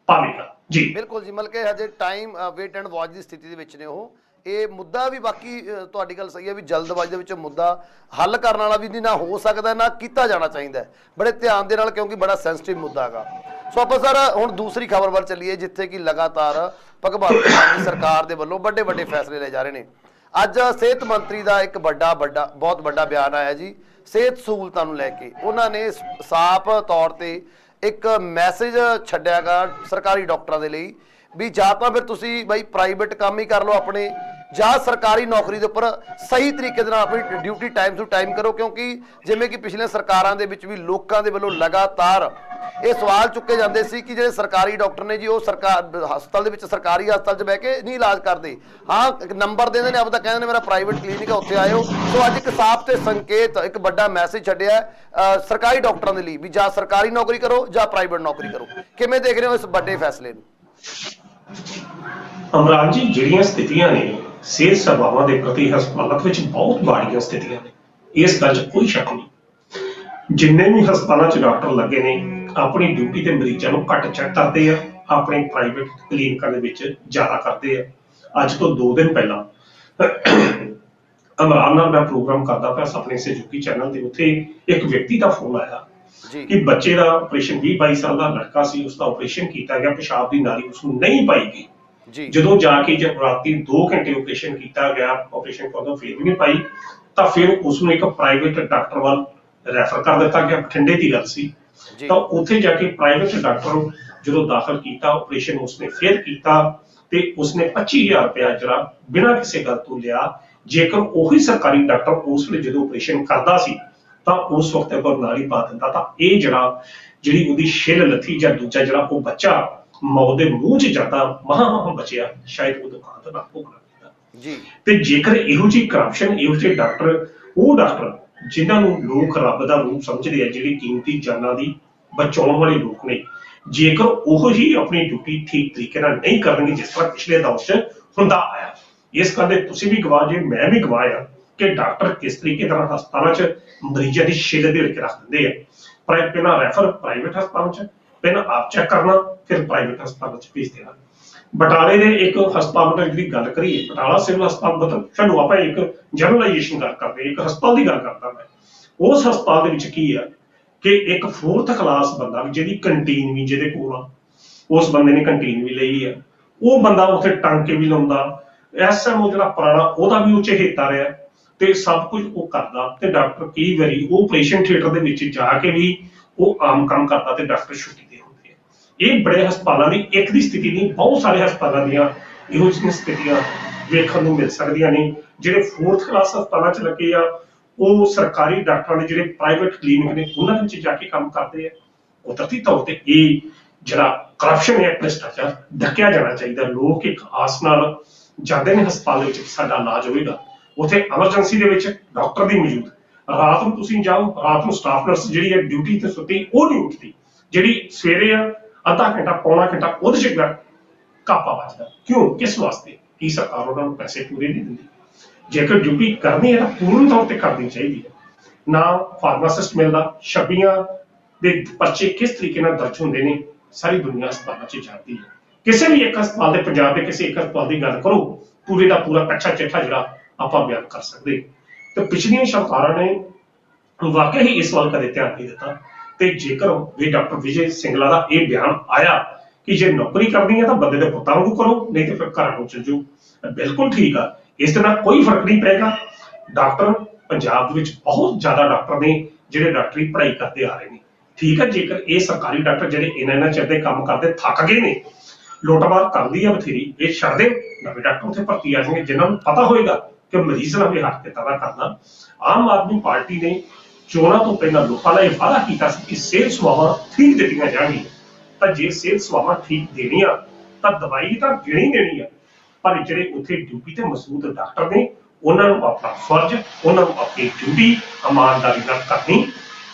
ਪਾਵੇਗਾ। ਜੀ ਬਿਲਕੁਲ ਜੀ, ਮਤਲਬ ਕਿ ਹਜੇ ਟਾਈਮ ਵੇਟ ਐਂਡ ਵਾਚ ਦੀ ਸਥਿਤੀ ਦੇ ਵਿੱਚ ਨੇ ਉਹ। ਇਹ ਮੁੱਦਾ ਵੀ ਬਾਕੀ ਤੁਹਾਡੀ ਗੱਲ ਸਹੀ ਹੈ ਵੀ ਜਲਦਬਾਜ਼ੀ ਦੇ ਵਿੱਚ ਮੁੱਦਾ ਹੱਲ ਕਰਨ ਵਾਲਾ ਵੀ ਨਹੀਂ ਨਾ ਹੋ ਸਕਦਾ, ਨਾ ਕੀਤਾ ਜਾਣਾ ਚਾਹੀਦਾ ਬੜੇ ਧਿਆਨ ਦੇ ਨਾਲ, ਕਿਉਂਕਿ ਬੜਾ ਸੈਂਸਿਟਿਵ ਮੁੱਦਾ ਹੈਗਾ। ਸੋ ਆਪਾਂ ਸਰ ਹੁਣ ਦੂਸਰੀ ਖਬਰ ਵੱਲ ਚੱਲੀਏ, ਜਿੱਥੇ ਕਿ ਲਗਾਤਾਰ ਭਗਵੰਤ ਮਾਨ ਦੀ ਸਰਕਾਰ ਦੇ ਵੱਲੋਂ ਵੱਡੇ ਵੱਡੇ ਫੈਸਲੇ ਲਏ ਜਾ ਰਹੇ ਨੇ। ਅੱਜ ਸਿਹਤ ਮੰਤਰੀ ਦਾ ਇੱਕ ਬਹੁਤ ਵੱਡਾ ਬਿਆਨ ਆਇਆ ਜੀ ਸਿਹਤ ਸਹੂਲਤਾਂ ਨੂੰ ਲੈ ਕੇ। ਉਹਨਾਂ ਨੇ ਸਾਫ਼ ਤੌਰ ਤੇ ਇੱਕ ਮੈਸੇਜ ਛੱਡਿਆ ਗਾ ਸਰਕਾਰੀ ਡਾਕਟਰਾਂ ਦੇ ਲਈ ਵੀ ਜਾਂ ਤਾਂ ਫਿਰ ਤੁਸੀਂ ਬਾਈ ਪ੍ਰਾਈਵੇਟ ਕੰਮ ਹੀ ਕਰ ਲਓ ਆਪਣੇ, ਜਾਂ ਸਰਕਾਰੀ ਨੌਕਰੀ ਦੇ ਉੱਪਰ ਸਹੀ ਤਰੀਕੇ ਦੇ ਨਾਲ ਆਪਣੀ ਡਿਊਟੀ ਟਾਈਮ ਟੂ ਟਾਈਮ ਕਰੋ। ਕਿਉਂਕਿ ਜਿਵੇਂ ਕਿ ਪਿਛਲੇ ਸਰਕਾਰਾਂ ਦੇ ਵਿੱਚ ਵੀ ਲੋਕਾਂ ਦੇ ਵੱਲੋਂ ਲਗਾਤਾਰ ਇਹ ਸਵਾਲ ਚੁੱਕੇ ਜਾਂਦੇ ਸੀ ਕਿ ਜਿਹੜੇ ਸਰਕਾਰੀ ਡਾਕਟਰ ਨੇ ਜੀ, ਉਹ ਹਸਪਤਾਲ ਦੇ ਵਿੱਚ, ਸਰਕਾਰੀ ਹਸਪਤਾਲ 'ਚ ਬਹਿ ਕੇ ਨਹੀਂ ਇਲਾਜ ਕਰਦੇ, ਹਾਂ ਇੱਕ ਨੰਬਰ ਦਿੰਦੇ ਨੇ ਆਪਦਾ, ਕਹਿੰਦੇ ਨੇ ਮੇਰਾ ਪ੍ਰਾਈਵੇਟ ਕਲੀਨਿਕ ਹੈ ਉੱਥੇ ਆਇਓ। ਸੋ ਅੱਜ ਇੱਕ ਸਾਫ਼ ਤੇ ਸੰਕੇਤ, ਇੱਕ ਵੱਡਾ ਮੈਸੇਜ ਛੱਡਿਆ ਸਰਕਾਰੀ ਡਾਕਟਰਾਂ ਦੇ ਲਈ ਵੀ ਜਾਂ ਸਰਕਾਰੀ ਨੌਕਰੀ ਕਰੋ ਜਾਂ ਪ੍ਰਾਈਵੇਟ ਨੌਕਰੀ ਕਰੋ। ਕਿਵੇਂ ਦੇਖ ਰਹੇ ਹੋ ਇਸ ਵੱਡੇ ਫੈਸਲੇ ਨੂੰ? ਅਮਰਾਨ ਜੀ, ਜਿਹੜੀਆਂ ਸਥਿਤੀਆਂ ਨੇ ਸਿਹਤ ਸੇਵਾਵਾਂ ਦੇ ਪ੍ਰਤੀ ਹਸਪਤਾਲਾਂ ਵਿੱਚ ਬਹੁਤ ਮਾੜੀਆਂ ਸਥਿਤੀਆਂ ਨੇ, ਇਸ ਗੱਲ 'ਚ ਕੋਈ ਸ਼ੱਕ ਨਹੀਂ। ਜਿੰਨੇ ਵੀ ਹਸਪਤਾਲਾਂ 'ਚ ਡਾਕਟਰ ਲੱਗੇ ਨੇ, ਆਪਣੀ ਡਿਊਟੀ ਤੇ ਮਰੀਜ਼ਾਂ ਨੂੰ ਘੱਟ ਚੈੱਕ ਕਰਦੇ ਆ, ਆਪਣੇ ਪ੍ਰਾਈਵੇਟ ਕਲੀਨਿਕਾਂ ਦੇ ਵਿੱਚ ਜ਼ਿਆਦਾ ਕਰਦੇ ਆ। ਅੱਜ ਤੋਂ 2 ਦਿਨ ਪਹਿਲਾਂ ਅਮਰਾਨ ਨਾਲ ਮੈਂ ਪ੍ਰੋਗਰਾਮ ਕਰਦਾ ਪਿਆ ਆਪਣੇ ਸਹਿਯੋਗੀ ਚੈਨਲ ਤੇ, ਉੱਥੇ ਇੱਕ ਵਿਅਕਤੀ ਦਾ ਫੋਨ ਆਇਆ ਕਿ ਬੱਚੇ ਦਾ ਆਪਰੇਸ਼ਨ, 20-22 ਸਾਲ ਦਾ ਲੜਕਾ ਸੀ, ਉਸਦਾ ਆਪਰੇਸ਼ਨ ਕੀਤਾ ਗਿਆ, ਪਿਸ਼ਾਬ ਦੀ ਨਾਲੀ ਉਸਨੂੰ ਨਹੀਂ ਪਾਈ ਗਈ। ਜਦੋਂ ਜਾ ਕੇ ਜਦ ਰਾਤੀ 2 ਘੰਟੇ ਆਪਰੇਸ਼ਨ ਕੀਤਾ ਗਿਆ, ਆਪਰੇਸ਼ਨ ਕਰਨ ਫਿਰ ਵੀ ਨਹੀਂ ਪਾਈ, ਤਾਂ ਫਿਰ ਉਸਨੂੰ ਇੱਕ ਪ੍ਰਾਈਵੇਟ ਡਾਕਟਰ ਵੱਲ ਰੈਫਰ ਕਰ ਦਿੱਤਾ ਗਿਆ। ਬਠਿੰਡੇ ਦੀ ਗੱਲ ਸੀ। ਤਾਂ ਉੱਥੇ ਜਾ ਕੇ ਪ੍ਰਾਈਵੇਟ ਡਾਕਟਰ ਜਦੋਂ ਦਾਖਲ ਕੀਤਾ, ਆਪਰੇਸ਼ਨ ਉਸਨੇ ਫਿਰ ਕੀਤਾ ਤੇ ਉਸਨੇ 25,000 ਰੁਪਇਆ ਜਿਹੜਾ ਬਿਨਾਂ ਕਿਸੇ ਗੱਲ ਤੋਂ ਲਿਆ। ਜੇਕਰ ਉਹੀ ਸਰਕਾਰੀ ਡਾਕਟਰ ਉਸ ਵੇਲੇ ਜਦੋਂ ਆਪਰੇਸ਼ਨ ਕਰਦਾ ਸੀ ਤਾਂ ਉਸ ਵਕਤ ਅਗਰ ਨਾਲੀ ਪਾ ਦਿੰਦਾ, ਤਾਂ ਇਹ ਜਿਹੜੀ ਉਹਦੀ ਛਿੱਲ ਲੱਥੀ ਜਾਂ ਦੂਜਾ ਜਿਹੜਾ ਉਹ ਬੱਚਾ ਮੌਤ ਦੇ ਮੂੰਹ 'ਚ ਜਾਂਦਾ, ਮਹਾਂ ਬਚਿਆ, ਸ਼ਾਇਦ ਉਹ ਦੁਕਾਨ ਤੋਂ ਨਾ ਭੋਗਣਾ ਪੈਂਦਾ। ਤੇ ਜੇਕਰ ਇਹੋ ਜਿਹੀ ਕਰਪਸ਼ਨ, ਇਹੋ ਜਿਹੇ ਡਾਕਟਰ, ਉਹ ਡਾਕਟਰ ਜਿਨ੍ਹਾਂ ਨੂੰ ਲੋਕ ਰੱਬ ਦਾ ਰੂਪ ਸਮਝਦੇ ਆ, ਜਿਹੜੀ ਕੀਮਤੀ ਜਾਨਾਂ ਦੀ ਬਚਾਉਣ ਵਾਲੇ ਲੋਕ ਨੇ, ਜੇਕਰ ਉਹ ਹੀ ਆਪਣੀ ਡਿਊਟੀ ਠੀਕ ਤਰੀਕੇ ਨਾਲ ਨਹੀਂ ਕਰਨਗੇ ਜਿਸ ਤਰ੍ਹਾਂ ਪਿਛਲੇ ਦੌਰ 'ਚ ਹੁੰਦਾ ਆਇਆ, ਇਸ ਗੱਲ ਦੇ ਤੁਸੀਂ ਵੀ ਗਵਾਹ ਜੇ, ਮੈਂ ਵੀ ਗਵਾਹ ਆ ਕਿ ਡਾਕਟਰ ਕਿਸ ਤਰੀਕੇ ਨਾਲ ਹਸਪਤਾਲਾਂ 'ਚ ਮਰੀਜ਼ਾਂ ਦੀ ਛਿੱਲ ਦੇ ਕੇ ਰੱਖ ਦਿੰਦੇ ਆ। ਪਹਿਲਾਂ ਰੈਫਰ ਪ੍ਰਾਈਵੇਟ ਹਸਪਤਾਲਾਂ 'ਚ, ਪਹਿਲਾਂ ਆਪ ਚੈੱਕ ਕਰਨਾ, ਫਿਰ ਪ੍ਰਾਈਵੇਟ ਹਸਪਤਾਲ 'ਚ ਭੇਜ ਦੇਣਾ। ਬਟਾਲੇ ਦੇ ਇੱਕ ਹਸਪਤਾਲ ਦੀ ਜਿਹੜੀ ਗੱਲ ਕਰੀਏ, ਬਟਾਲਾ ਸਿਵਲ ਹਸਪਤਾਲ, ਮਤਲਬ ਚਲੋ ਆਪਾਂ ਇੱਕ ਜਨਰਲਾਈਜੇਸ਼ਨ ਗੱਲ ਕਰਦੇ, ਇੱਕ ਹਸਪਤਾਲ ਦੀ ਗੱਲ ਕਰਦਾ ਮੈਂ। ਉਸ ਹਸਪਤਾਲ ਦੇ ਵਿੱਚ ਕੀ ਹੈ ਕਿ ਇੱਕ 4th ਕਲਾਸ ਬੰਦਾ ਵੀ, ਜਿਹਦੀ ਕੰਟੀਨ ਵੀ ਜਿਹਦੇ ਕੋਲ ਆ, ਉਸ ਬੰਦੇ ਨੇ ਕੰਟੀਨ ਵੀ ਲਈ ਹੈ, ਉਹ ਬੰਦਾ ਉੱਥੇ ਟਾਂਕੇ ਵੀ ਲਾਉਂਦਾ, SMO ਜਿਹੜਾ ਪੁਰਾਣਾ ਉਹਦਾ ਵੀ ਉਹ ਚਹੇਤਾ ਰਿਹਾ, ਤੇ ਸਭ ਕੁਝ ਉਹ ਕਰਦਾ। ਤੇ ਡਾਕਟਰ ਕਈ ਵਾਰੀ ਉਹ ਆਪਰੇਸ਼ਨ ਥੀਏਟਰ ਦੇ ਵਿੱਚ ਜਾ ਕੇ ਵੀ ਉਹ ਆਮ ਕੰਮ ਕਰਦਾ, ਤੇ ਡਾਕਟਰ ਛੁੱਟੀ ਤੇ ਹੁੰਦੇ ਆ। ਇਹ ਬੜੇ ਹਸਪਤਾਲਾਂ ਦੀ ਇੱਕ ਦੀ ਸਥਿਤੀ ਨਹੀਂ, ਬਹੁਤ ਸਾਰੇ ਹਸਪਤਾਲਾਂ ਦੀਆਂ ਇਹੋ ਜਿਹੀਆਂ ਸਥਿਤੀਆਂ ਵੇਖਣ ਨੂੰ ਮਿਲ ਸਕਦੀਆਂ ਨੇ। ਜਿਹੜੇ 4th ਕਲਾਸ ਹਸਪਤਾਲਾਂ 'ਚ ਲੱਗੇ ਆ, ਉਹ ਸਰਕਾਰੀ ਡਾਕਟਰਾਂ ਦੇ ਜਿਹੜੇ ਪ੍ਰਾਈਵੇਟ ਕਲੀਨਿਕ ਨੇ ਉਹਨਾਂ ਦੇ ਵਿੱਚ ਜਾ ਕੇ ਕੰਮ ਕਰਦੇ ਆ। ਕੁਦਰਤੀ ਤੌਰ ਤੇ ਇਹ ਜਿਹੜਾ ਕਰਪਸ਼ਨ ਹੈ, ਭ੍ਰਿਸ਼ਟਾਚਾਰ, ਢੱਕਿਆ ਜਾਣਾ ਚਾਹੀਦਾ। ਲੋਕ ਇੱਕ ਆਸ ਨਾਲ ਜਾਂਦੇ ਨੇ ਹਸਪਤਾਲ ਦੇ ਵਿੱਚ, ਸਾਡਾ ਇਲਾਜ ਹੋਵੇਗਾ। ਉੱਥੇ ਐਮਰਜੈਂਸੀ ਦੇ ਵਿੱਚ ਡਾਕਟਰ ਦੀ ਮੌਜੂਦ, ਰਾਤ ਨੂੰ ਤੁਸੀਂ ਜਾਓ, ਰਾਤ ਨੂੰ ਸਟਾਫ ਨਰਸ ਜਿਹੜੀ ਹੈ ਡਿਊਟੀ ਤੇ ਸੁੱਤੀ, ਉਹ ਨਹੀਂ ਉੱਠਦੀ। ਜਿਹੜੀ ਸਵੇਰੇ ਆ ਅੱਧਾ ਘੰਟਾ ਪੌਣਾ ਘੰਟਾ ਉਹਦੇ 'ਚ ਕਾਪਾ ਵੱਜਦਾ। ਕਿਉਂ? ਕਿਸ ਵਾਸਤੇ? ਕੀ ਸਰਕਾਰ ਉਹਨਾਂ ਨੂੰ ਪੈਸੇ ਪੂਰੇ ਨਹੀਂ ਦਿੰਦੀ? ਜੇਕਰ ਡਿਊਟੀ ਕਰਨੀ ਹੈ ਤਾਂ ਪੂਰਨ ਤੌਰ ਤੇ ਕਰਨੀ ਚਾਹੀਦੀ ਹੈ। ਨਾ ਫਾਰਮਾਸਿਸਟ ਮਿਲਦਾ, 26 ਦੇ ਪਰਚੇ ਕਿਸ ਤਰੀਕੇ ਨਾਲ ਦਰਜ ਹੁੰਦੇ ਨੇ, ਸਾਰੀ ਦੁਨੀਆ ਹਸਪਤਾਲਾਂ 'ਚ ਜਾਂਦੀ ਹੈ। ਕਿਸੇ ਵੀ ਇੱਕ ਹਸਪਤਾਲ ਦੇ, ਪੰਜਾਬ ਦੇ ਕਿਸੇ ਇੱਕ ਹਸਪਤਾਲ ਦੀ ਗੱਲ ਕਰੋ, ਪੂਰੇ ਦਾ ਪੂਰਾ ਕੱਚਾ ਚਿੱਠਾ ਜਿਹੜਾ ਆਪਾਂ ਬਿਆਨ ਕਰ ਸਕਦੇ। ਤੇ ਪਿਛਲੀਆਂ ਸਰਕਾਰਾਂ ਨੇ ਵਾਕਿਆ ਹੀ ਇਸ ਵੱਲ ਕਦੇ ਧਿਆਨ ਨਹੀਂ ਦਿੱਤਾ। ਤੇ ਜੇਕਰ ਵੀ ਡਾਕਟਰ ਵਿਜੇ ਸਿੰਗਲਾ ਦਾ ਇਹ ਬਿਆਨ ਆਇਆ ਕਿ ਜੇ ਨੌਕਰੀ ਕਰਨੀ ਹੈ ਤਾਂ ਬੰਦੇ ਦੇ ਪੁੱਤਾਂ ਵਾਂਗੂ ਕਰੋ, ਨਹੀਂ ਤੇ ਫਿਰ ਘਰਾਂ ਨੂੰ ਚਲ ਜਾਓ, ਬਿਲਕੁਲ ਠੀਕ ਆ। ਇਸ ਦੇ ਨਾਲ ਕੋਈ ਫਰਕ ਨਹੀਂ ਪਏਗਾ। ਡਾਕਟਰ ਪੰਜਾਬ ਦੇ ਵਿੱਚ ਬਹੁਤ ਜ਼ਿਆਦਾ ਡਾਕਟਰ ਨੇ ਜਿਹੜੇ ਡਾਕਟਰੀ ਪੜ੍ਹਾਈ ਕਰਦੇ ਆ ਰਹੇ ਨੇ। ਠੀਕ ਹੈ, ਜੇਕਰ ਇਹ ਸਰਕਾਰੀ ਡਾਕਟਰ ਜਿਹੜੇ ਇਹਨਾਂ ਚਿਰ ਦੇ ਕੰਮ ਕਰਦੇ ਥੱਕ ਗਏ ਨੇ, ਲੁੱਟਮਾਰ ਕਰਦੀ ਆ ਬਥੇਰੀ, ਇਹ ਛੱਡ ਦੇ, ਨਵੇਂ ਡਾਕਟਰ ਉੱਥੇ ਭਰਤੀ ਆ ਜਾਣਗੇ ਜਿਨ੍ਹਾਂ ਨੂੰ ਪਤਾ ਹੋਏਗਾ ਕਿ ਮਰੀਜ਼ ਨਾਲ ਵੀ ਹੱਥ ਕਿੱਦਾਂ ਦਾ ਕਰਨਾ। ਆਮ ਆਦਮੀ ਪਾਰਟੀ ਨੇ ਚੋਣਾਂ ਤੋਂ ਪਹਿਲਾਂ ਲੋਕਾਂ ਨਾਲ ਇਹ ਵਾਅਦਾ ਕੀਤਾ ਸੀ ਕਿ ਸਿਹਤ ਸੇਵਾਵਾਂ ਠੀਕ ਦਿੱਤੀਆਂ ਜਾਣਗੀਆਂ। ਤਾਂ ਜੇ ਸਿਹਤ ਸੇਵਾਵਾਂ ਠੀਕ ਦੇਣੀਆਂ ਤਾਂ ਦਵਾਈ ਤਾਂ ਦੇਣੀ ਦੇਣੀ ਆ, ਪਰ ਜਿਹੜੇ ਉੱਥੇ ਡਿਊਟੀ ਤੇ ਮੌਜੂਦ ਡਾਕਟਰ ਨੇ ਉਹਨਾਂ ਨੂੰ ਆਪਣਾ ਫਰਜ਼, ਉਹਨਾਂ ਨੂੰ ਆਪਣੀ ਡਿਊਟੀ ਇਮਾਨਦਾਰੀ ਨਾਲ ਕਰਨੀ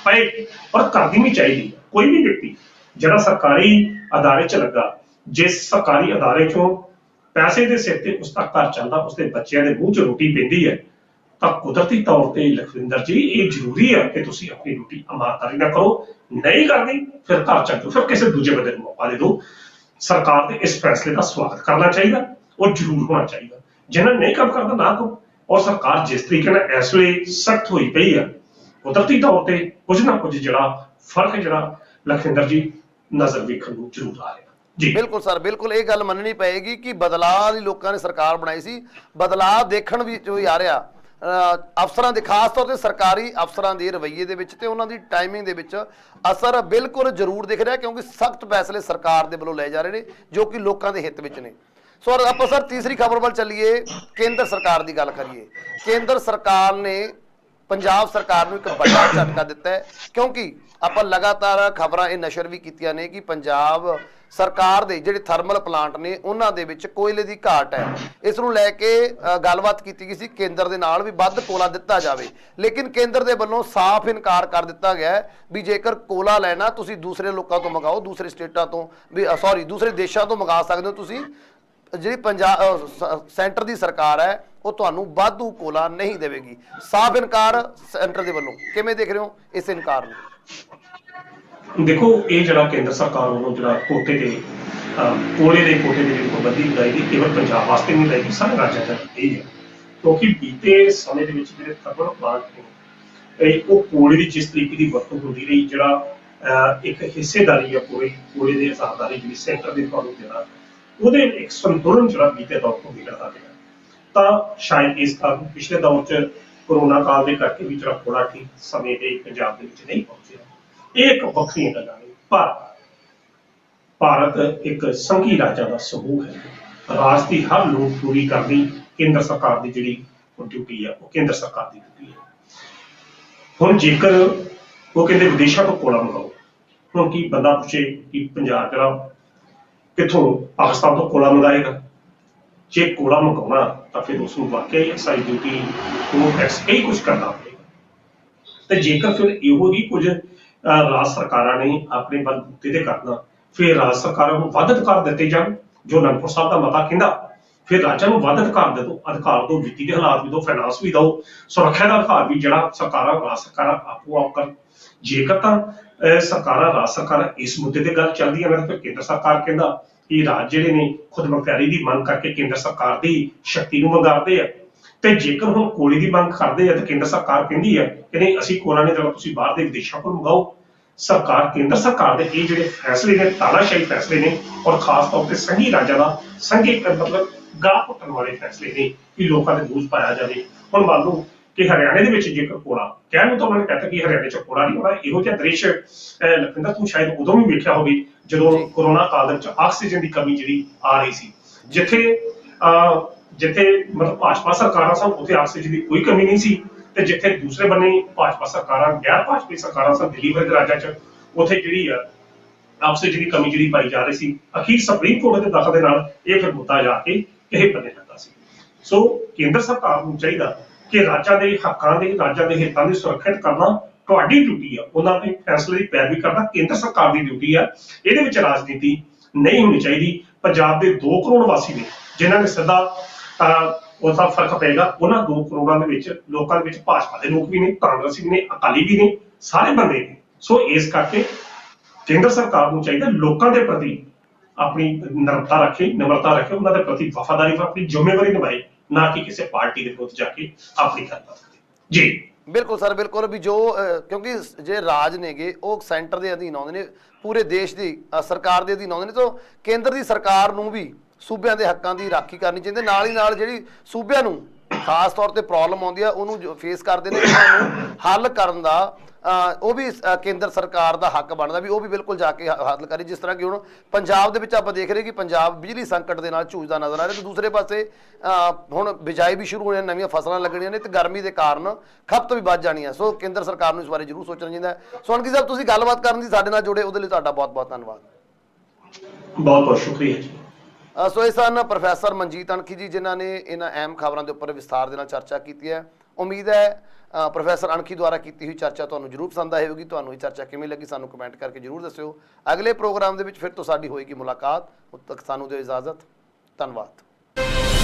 ਪਏ, ਪਰ ਕਰਨੀ ਵੀ ਚਾਹੀਦੀ। ਕੋਈ ਵੀ ਵਿਅਕਤੀ ਜਿਹੜਾ ਸਰਕਾਰੀ ਅਦਾਰੇ 'ਚ ਲੱਗਾ, ਜਿਸ ਸਰਕਾਰੀ ਅਦਾਰੇ 'ਚੋਂ ਪੈਸੇ ਦੇ ਸਿਰ ਤੇ ਉਸਦਾ ਘਰ ਚੱਲਦਾ, ਉਸਦੇ ਬੱਚਿਆਂ ਦੇ ਮੂੰਹ 'ਚ ਰੋਟੀ ਪੈਂਦੀ ਹੈ, ਤਾਂ ਕੁਦਰਤੀ ਤੌਰ ਤੇ ਲਖਵਿੰਦਰ ਜੀ ਇਹ ਜ਼ਰੂਰੀ ਹੈ ਕਿ ਤੁਸੀਂ ਆਪਣੀ ਡਿਊਟੀ ਇਮਾਨਦਾਰੀ ਨਾਲ ਕਰੋ। ਨਹੀਂ ਕਰਨੀ ਫਿਰ ਘਰ ਚੱਲ ਜਾਓ, ਫਿਰ ਕਿਸੇ ਦੂਜੇ ਬੰਦੇ ਨੂੰ ਮੌਕਾ ਦੇ ਦਿਓ। ਸਰਕਾਰ ਦੇ ਇਸ ਫੈਸਲੇ ਦਾ ਸਵਾਗਤ ਕਰਨਾ ਚਾਹੀਦਾ, ਉਹ ਜ਼ਰੂਰ ਹੋਣਾ ਚਾਹੀਦਾ। ਜਿਹਨਾਂ ਨਹੀਂ ਕੰਮ ਕਰਦਾ ਨਾ ਕਰੋ। ਔਰ ਸਰਕਾਰ ਜਿਸ ਤਰੀਕੇ ਨਾਲ ਇਸ ਵੇਲੇ ਸਖਤ ਹੋਈ ਪਈ ਆ, ਕੁਦਰਤੀ ਤੌਰ ਤੇ ਕੁਝ ਨਾ ਕੁਝ ਜਿਹੜਾ ਫਰਕ ਜਿਹੜਾ ਲਖਵਿੰਦਰ ਜੀ ਨਜ਼ਰ ਵੇਖਣ ਨੂੰ ਜ਼ਰੂਰ ਆ ਰਿਹਾ। ਜੀ ਬਿਲਕੁਲ ਸਰ, ਬਿਲਕੁਲ ਇਹ ਗੱਲ ਮੰਨਣੀ ਪਏਗੀ ਕਿ ਬਦਲਾਅ ਦੀ ਲੋਕਾਂ ਨੇ ਸਰਕਾਰ ਬਣਾਈ ਸੀ, ਬਦਲਾਅ ਦੇਖਣ ਵਿੱਚ ਵੀ ਆ ਰਿਹਾ। ਅਫਸਰਾਂ ਦੇ, ਖਾਸ ਤੌਰ ਤੇ ਸਰਕਾਰੀ ਅਫਸਰਾਂ ਦੇ ਰਵੱਈਏ ਦੇ ਵਿੱਚ ਤੇ ਉਹਨਾਂ ਦੀ ਟਾਈਮਿੰਗ ਦੇ ਵਿੱਚ ਅਸਰ ਬਿਲਕੁਲ ਜ਼ਰੂਰ ਦਿਖ ਰਿਹਾ, ਕਿਉਂਕਿ ਸਖਤ ਫੈਸਲੇ ਸਰਕਾਰ ਦੇ ਵੱਲੋਂ ਲਏ ਜਾ ਰਹੇ ਨੇ ਜੋ ਕਿ ਲੋਕਾਂ ਦੇ ਹਿੱਤ ਵਿੱਚ ਨੇ। ਸੋ ਆਪਾਂ ਸਰ ਤੀਸਰੀ ਖਬਰ ਵੱਲ ਚੱਲੀਏ, ਕੇਂਦਰ ਸਰਕਾਰ ਦੀ ਗੱਲ ਕਰੀਏ। ਕੇਂਦਰ ਸਰਕਾਰ ਨੇ ਪੰਜਾਬ ਸਰਕਾਰ ਨੂੰ ਇੱਕ ਵੱਡਾ ਝਟਕਾ ਦਿੱਤਾ ਹੈ, ਕਿਉਂਕਿ ਆਪਾਂ ਲਗਾਤਾਰ ਖਬਰਾਂ ਇਹ ਨਸ਼ਰ ਵੀ ਕੀਤੀਆਂ ਨੇ ਕਿ ਪੰਜਾਬ ਸਰਕਾਰ ਦੇ ਜਿਹੜੇ ਥਰਮਲ ਪਲਾਂਟ ਨੇ ਉਹਨਾਂ ਦੇ ਵਿੱਚ ਕੋਇਲੇ ਦੀ ਘਾਟ ਹੈ। ਇਸ ਨੂੰ ਲੈ ਕੇ ਗੱਲਬਾਤ ਕੀਤੀ ਗਈ ਸੀ ਕੇਂਦਰ ਦੇ ਨਾਲ ਵੀ ਵੱਧ ਕੋਲਾ ਦਿੱਤਾ ਜਾਵੇ, ਲੇਕਿਨ ਕੇਂਦਰ ਦੇ ਵੱਲੋਂ ਸਾਫ਼ ਇਨਕਾਰ ਕਰ ਦਿੱਤਾ ਗਿਆ ਵੀ ਜੇਕਰ ਕੋਲਾ ਲੈਣਾ ਤੁਸੀਂ ਦੂਸਰੇ ਲੋਕਾਂ ਤੋਂ ਮੰਗਾਓ, ਦੂਸਰੇ ਸਟੇਟਾਂ ਤੋਂ ਵੀ ਸੌਰੀ ਦੂਸਰੇ ਦੇਸ਼ਾਂ ਤੋਂ ਮੰਗਾ ਸਕਦੇ ਹੋ ਤੁਸੀਂ। ਜਿਹੜੀ ਪੰਜਾਬ ਸੈਂਟਰ ਦੀ ਸਰਕਾਰ ਹੈ ਉਹ ਤੁਹਾਨੂੰ ਵਾਧੂ ਕੋਲਾ ਨਹੀਂ ਦੇਵੇਗੀ। ਸਾਫ਼ ਇਨਕਾਰ ਸੈਂਟਰ ਦੇ ਵੱਲੋਂ, ਕਿਵੇਂ ਦੇਖ ਰਹੇ ਹੋ ਇਸ ਇਨਕਾਰ ਨੂੰ? ਦੇਖੋ, ਇਹ ਜਿਹੜਾ ਕੇਂਦਰ ਸਰਕਾਰ ਵੱਲੋਂ ਜਿਹੜਾ ਕੋਟੇ ਦੇ ਕੋਲੇ ਦੇ ਕੋਟੇ ਦੀ ਜਿਹੜੀ ਪਾਬੰਦੀ ਲਗਾਈ ਗਈ, ਕੇਵਲ ਪੰਜਾਬ ਵਾਸਤੇ ਨਹੀਂ ਲਾਈ ਗਈ, ਸਾਰੇ ਰਾਜਾਂ ਦਾ ਇਹ ਹੈ। ਕਿਉਂਕਿ ਬੀਤੇ ਸਮੇਂ ਦੇ ਵਿੱਚ ਜਿਹੜੇ ਥਰਮਲ ਪਲਾਂਟ ਨੇ ਉਹ ਕੋਲੇ ਦੀ ਜਿਸ ਤਰੀਕੇ ਦੀ ਵਰਤੋਂ ਹੁੰਦੀ ਰਹੀ, ਜਿਹੜਾ ਇੱਕ ਹਿੱਸੇਦਾਰੀ ਆ ਕੋਲੇ ਦੇ ਹਿਸਾਬਦਾਰੀ ਜਿਹੜੀ ਸੈਂਟਰ ਦੇ ਤੁਹਾਨੂੰ ਦੇਣਾ, ਉਹਦੇ ਇੱਕ ਸੰਤੁਲਨ ਜਿਹੜਾ ਬੀਤੇ ਦੌਰ ਤੋਂ ਵਿਗੜਦਾ ਗਿਆ। ਤਾਂ ਸ਼ਾਇਦ ਇਸ ਕਾਰਨ ਪਿਛਲੇ ਦੌਰ 'ਚ ਕਰੋਨਾ ਕਾਲ ਦੇ ਕਰਕੇ ਵੀ ਜਿਹੜਾ ਕੋਲਾ ਠੀਕ ਸਮੇਂ ਤੇ ਪੰਜਾਬ ਦੇ ਵਿੱਚ ਨਹੀਂ ਪਹੁੰਚਿਆ। ਇਹ ਇੱਕ ਵੱਖਰੀਆਂ ਗੱਲਾਂ ਨੇ, ਪਰ ਭਾਰਤ ਇੱਕ ਸੰਘੀ ਰਾਜਾਂ ਦਾ ਸਮੂਹ ਹੈ। ਰਾਜ ਦੀ ਹਰ ਲੋੜ ਪੂਰੀ ਕਰਨੀ ਕੇਂਦਰ ਸਰਕਾਰ ਦੀ ਜਿਹੜੀ ਡਿਊਟੀ ਹੈ, ਉਹ ਕੇਂਦਰ ਸਰਕਾਰ ਦੀ ਡਿਊਟੀ ਹੈ। ਹੁਣ ਜੇਕਰ ਉਹ ਕਹਿੰਦੇ ਵਿਦੇਸ਼ਾਂ ਤੋਂ ਕੋਲਾ ਮੰਗਾਓ, ਹੁਣ ਕੀ ਬੰਦਾ ਪੁੱਛੇ ਕਿ ਪੰਜਾਬ ਜਿਹੜਾ ਕਿੱਥੋਂ ਪਾਕਿਸਤਾਨ ਤੋਂ ਕੋਲਾ ਮੰਗਾਏਗਾ? ਜੇ ਕੋਲਾ ਮੰਗਾਉਣਾ ਤਾਂ ਫਿਰ ਉਸ ਨੂੰ ਵਾਕਿਆ ਹੀ ਸਾਰੀ ਡਿਊਟੀ ਉਹ ਟੈਕਸ ਕਈ ਕੁਝ ਕਰਨਾ ਪਏਗਾ। ਤੇ ਜੇਕਰ ਫਿਰ ਇਹੋ ਹੀ ਕੁਝ ਰਾਜ ਸਰਕਾਰਾਂ ਨੇ ਆਪਣੇ ਬਲਬੂਤੇ ਤੇ ਕਰਨਾ, ਫਿਰ ਰਾਜ ਸਰਕਾਰਾਂ ਨੂੰ ਵੱਧ ਅਧਿਕਾਰ ਦਿੱਤੇ ਜਾਣ। ਜੋ ਅਨੰਦਪੁਰ ਸਾਹਿਬ ਦਾ ਮਤਾ ਕਹਿੰਦਾ ਫਿਰ ਰਾਜਾਂ ਨੂੰ ਵੱਧ ਅਧਿਕਾਰ ਦੇ ਦਿਓ, ਅਧਿਕਾਰ ਦਿਓ, ਵਿੱਤੀ ਦੇ ਹਾਲਾਤ ਵੀ ਦਿਓ, ਫਾਈਨਾਂਸ ਵੀ ਦਿਓ, ਸੁਰੱਖਿਆ ਦਾ ਅਧਿਕਾਰ ਵੀ ਜਿਹੜਾ ਸਰਕਾਰਾਂ, ਰਾਜ ਸਰਕਾਰਾਂ ਆਪੋ ਆਪ ਕਰਨ। ਜੇਕਰ ਤਾਂ ਸਰਕਾਰਾਂ, ਰਾਜ ਸਰਕਾਰਾਂ ਇਸ ਮੁੱਦੇ ਤੇ ਗੱਲ ਚੱਲਦੀਆਂ ਨੇ, ਤਾਂ ਫਿਰ ਕੇਂਦਰ ਸਰਕਾਰ ਕਹਿੰਦਾ ਕਿ ਰਾਜ ਜਿਹੜੇ ਨੇ ਖੁਦ ਮੁਖਤਿਆਰੀ ਦੀ ਮੰਗ ਕਰਕੇ ਕੇਂਦਰ ਸਰਕਾਰ ਦੀ ਸ਼ਕਤੀ ਨੂੰ ਮੰਗਾਦੇ ਆ। ਤੇ ਜੇਕਰ ਹੁਣ ਕੋਲੇ ਦੀ ਮੰਗ ਕਰਦੇ ਆ ਤਾਂ ਕੇਂਦਰ ਸਰਕਾਰ ਕਹਿੰਦੀ ਹੈ ਕਿ ਨਹੀਂ, ਅਸੀਂ ਕੋਲਾ ਨਹੀਂ ਦੇਣਾ, ਤੁਸੀਂ ਬਾਹਰ ਦੇ ਵਿਦੇਸ਼ਾਂ ਕੋਲ ਮੰਗਾਓ। ਸਰਕਾਰ, ਕੇਂਦਰ ਸਰਕਾਰ ਦੇ ਇਹ ਜਿਹੜੇ ਫੈਸਲੇ ਨੇ, ਤਾਨਾਸ਼ਾਹੀ ਫੈਸਲੇ ਨੇ, ਔਰ ਖਾਸ ਤੌਰ ਤੇ ਸੰਘੀ ਰਾਜਾਂ ਦਾ ਸੰਘੀ ਮਤਲਬ ਗਾਹ ਪੁੱਟਣ ਵਾਲੇ ਫੈਸਲੇ ਨੇ ਕਿ ਲੋਕਾਂ ਦੇ ਬੋਝ ਪਾਇਆ ਜਾਵੇ। ਹੁਣ ਮੰਨ ਲਓ ਕਿ ਹਰਿਆਣੇ ਦੇ ਵਿੱਚ ਜੇਕਰ ਕੋਲਾ, ਕਹਿਣ ਨੂੰ ਤਾਂ ਉਹਨਾਂ ਨੇ ਕਹਿਤਾ ਕਿ ਹਰਿਆਣੇ ਚ ਕੋਲਾ ਨਹੀਂ ਹੋਣਾ। ਇਹੋ ਜਿਹਾ ਦ੍ਰਿਸ਼ ਲਖਵਿੰਦਰ ਤੂੰ ਸ਼ਾਇਦ ਉਦੋਂ ਵੀ ਵੇਖਿਆ ਹੋਵੇ ਜਦੋਂ ਕੋਰੋਨਾ ਕਾਲ ਦੇ ਵਿੱਚ ਆਕਸੀਜਨ ਦੀ ਕਮੀ ਜਿਹੜੀ ਆ ਰਹੀ ਸੀ, ਜਿੱਥੇ ਮਤਲਬ ਭਾਜਪਾ ਸਰਕਾਰਾਂ ਸਨ ਉੱਥੇ ਆਕਸੀਜਨ ਦੀ ਕੋਈ ਕਮੀ ਨਹੀਂ ਸੀ, ਤੇ ਜਿੱਥੇ ਦੂਸਰੇ ਬੰਨੇ ਭਾਜਪਾ ਸਰਕਾਰਾਂ, ਗੈਰ ਭਾਜਪੀ ਸਰਕਾਰਾਂ ਸਨ ਦਿੱਲੀ ਵਰਗੇ ਰਾਜਾਂ ਚ, ਉੱਥੇ ਜਿਹੜੀ ਆ ਆਕਸੀਜਨ ਦੀ ਕਮੀ ਜਿਹੜੀ ਪਾਈ ਜਾ ਰਹੀ ਸੀ। ਅਖੀਰ ਸੁਪਰੀਮ ਕੋਰਟ ਦੇ ਦਖਲ ਦੇ ਨਾਲ ਇਹ ਫਿਰ ਮੁੱਦਾ ਜਾ ਕੇ ਕਿਸੇ ਬੰਨੇ ਲੱਗਾ ਸੀ। ਸੋ ਕੇਂਦਰ ਸਰਕਾਰ ਨੂੰ ਚਾਹੀਦਾ ਕਿ ਰਾਜਾਂ ਦੇ ਹੱਕਾਂ ਦੇ, ਰਾਜਾਂ ਦੇ ਹਿੱਤਾਂ ਦੀ ਸੁਰੱਖਿਅਤ ਕਰਨਾ ਤੁਹਾਡੀ ਡਿਊਟੀ ਆ, ਉਹਨਾਂ ਦੇ ਫੈਸਲੇ ਦੀ ਪੈਰਵੀ ਕਰਨਾ ਕੇਂਦਰ ਸਰਕਾਰ ਦੀ ਡਿਊਟੀ ਆ। ਇਹਦੇ ਵਿੱਚ ਰਾਜਨੀਤੀ ਨਹੀਂ ਹੋਣੀ ਚਾਹੀਦੀ। ਪੰਜਾਬ ਦੇ 2 ਕਰੋੜ ਵਾਸੀ ਨੇ ਜਿਨ੍ਹਾਂ ਨੇ ਸਿੱਧਾ ਉਹਦਾ ਫਰਕ ਪਏਗਾ। ਉਹਨਾਂ 2 ਕਰੋੜਾਂ ਦੇ ਵਿੱਚ ਲੋਕਾਂ ਦੇ ਵਿੱਚ ਭਾਜਪਾ ਦੇ ਲੋਕ ਵੀ ਨੇ, ਕਾਂਗਰਸੀ ਵੀ ਨੇ, ਅਕਾਲੀ ਵੀ ਨੇ, ਸਾਰੇ ਬੰਦੇ ਨੇ। ਸੋ ਇਸ ਕਰਕੇ ਕੇਂਦਰ ਸਰਕਾਰ ਨੂੰ ਚਾਹੀਦਾ ਲੋਕਾਂ ਦੇ ਪ੍ਰਤੀ ਆਪਣੀ ਨਿਮਰਤਾ ਰੱਖੇ, ਉਹਨਾਂ ਦੇ ਪ੍ਰਤੀ ਵਫਾਦਾਰੀ, ਆਪਣੀ ਜ਼ਿੰਮੇਵਾਰੀ ਨਿਭਾਏ, ਨਾ ਕਿ ਕਿਸੇ ਪਾਰਟੀ ਦੇ ਵਿਰੁੱਧ ਜਾ ਕੇ ਆਪਣੀ ਕਰਤਾ ਕਰੇ। ਜੀ ਬਿਲਕੁਲ ਸਰ, ਬਿਲਕੁਲ ਵੀ ਜੋ ਕਿਉਂਕਿ ਜੇ ਰਾਜ ਨੇਗੇ ਉਹ ਸੈਂਟਰ ਦੇ ਅਧੀਨ ਆਉਂਦੇ ਨੇ, ਪੂਰੇ ਦੇਸ਼ ਦੀ ਸਰਕਾਰ ਦੇ ਅਧੀਨ ਆਉਂਦੇ ਨੇ, ਤਾਂ ਕੇਂਦਰ ਦੀ ਸਰਕਾਰ ਨੂੰ ਵੀ ਸੂਬਿਆਂ ਦੇ ਹੱਕਾਂ ਦੀ ਰਾਖੀ ਕਰਨੀ ਚਾਹੀਦੀ। ਨਾਲ ਹੀ ਨਾਲ ਜਿਹੜੀ ਸੂਬਿਆਂ ਨੂੰ ਖਾਸ ਤੌਰ ਤੇ ਪ੍ਰੋਬਲਮ ਆਉਂਦੀ ਆ ਉਹਨੂੰ ਫੇਸ ਕਰਦੇ ਨੇ, ਉਹਨਾਂ ਨੂੰ ਹੱਲ ਕਰਨ ਦਾ ਉਹ ਵੀ ਕੇਂਦਰ ਸਰਕਾਰ ਦਾ ਹੱਕ ਬਣਦਾ ਵੀ ਉਹ ਵੀ ਬਿਲਕੁਲ ਜਾ ਕੇ ਹੱਲ ਕਰੇ। ਜਿਸ ਤਰ੍ਹਾਂ ਕਿ ਹੁਣ ਪੰਜਾਬ ਦੇ ਵਿੱਚ ਆਪਾਂ ਦੇਖ ਰਹੇ ਕਿ ਪੰਜਾਬ ਬਿਜਲੀ ਸੰਕਟ ਦੇ ਨਾਲ ਝੂਝਦਾ ਨਜ਼ਰ ਆ ਰਿਹਾ, ਤੇ ਦੂਸਰੇ ਪਾਸੇ ਹੁਣ ਬਿਜਾਈ ਵੀ ਸ਼ੁਰੂ ਹੋਣੀ, ਨਵੀਆਂ ਫਸਲਾਂ ਲੱਗਣੀਆਂ ਨੇ, ਤੇ ਗਰਮੀ ਦੇ ਕਾਰਨ ਖਪਤ ਵੀ ਵੱਧ ਜਾਣੀ ਹੈ। ਸੋ ਕੇਂਦਰ ਸਰਕਾਰ ਨੂੰ ਇਸ ਬਾਰੇ ਜ਼ਰੂਰ ਸੋਚਣਾ ਚਾਹੀਦਾ ਹੈ। ਸੋਨਕੀ ਸਾਹਿਬ, ਤੁਸੀਂ ਗੱਲਬਾਤ ਕਰਨ ਦੀ ਸਾਡੇ ਨਾਲ ਜੁੜੇ ਉਹਦੇ ਲਈ ਤੁਹਾਡਾ ਬਹੁਤ ਬਹੁਤ ਧੰਨਵਾਦ। ਬਹੁਤ ਬਹੁਤ ਸ਼ੁਕਰੀਆ ਜੀ। ਸੋ ਇਹ ਸਨ ਪ੍ਰੋਫੈਸਰ ਮਨਜੀਤ ਅਣਖੀ ਜੀ, ਜਿਨ੍ਹਾਂ ਨੇ ਇਹਨਾਂ ਅਹਿਮ ਖਬਰਾਂ ਦੇ ਉੱਪਰ ਵਿਸਥਾਰ ਦੇ ਨਾਲ ਚਰਚਾ ਕੀਤੀ ਹੈ। ਉਮੀਦ ਹੈ ਪ੍ਰੋਫੈਸਰ ਅਣਖੀ ਦੁਆਰਾ ਕੀਤੀ ਹੋਈ ਚਰਚਾ ਤੁਹਾਨੂੰ ਜ਼ਰੂਰ ਪਸੰਦ ਆਈ ਹੋਵੇਗੀ। ਤੁਹਾਨੂੰ ਇਹ ਚਰਚਾ ਕਿਵੇਂ ਲੱਗੀ ਸਾਨੂੰ ਕਮੈਂਟ ਕਰਕੇ ਜ਼ਰੂਰ ਦੱਸਿਓ। ਅਗਲੇ ਪ੍ਰੋਗਰਾਮ ਦੇ ਵਿੱਚ ਫਿਰ ਤੋਂ ਸਾਡੀ ਹੋਏਗੀ ਮੁਲਾਕਾਤ। ਉਦ ਤੱਕ ਸਾਨੂੰ ਦਿਓ ਇਜਾਜ਼ਤ। ਧੰਨਵਾਦ।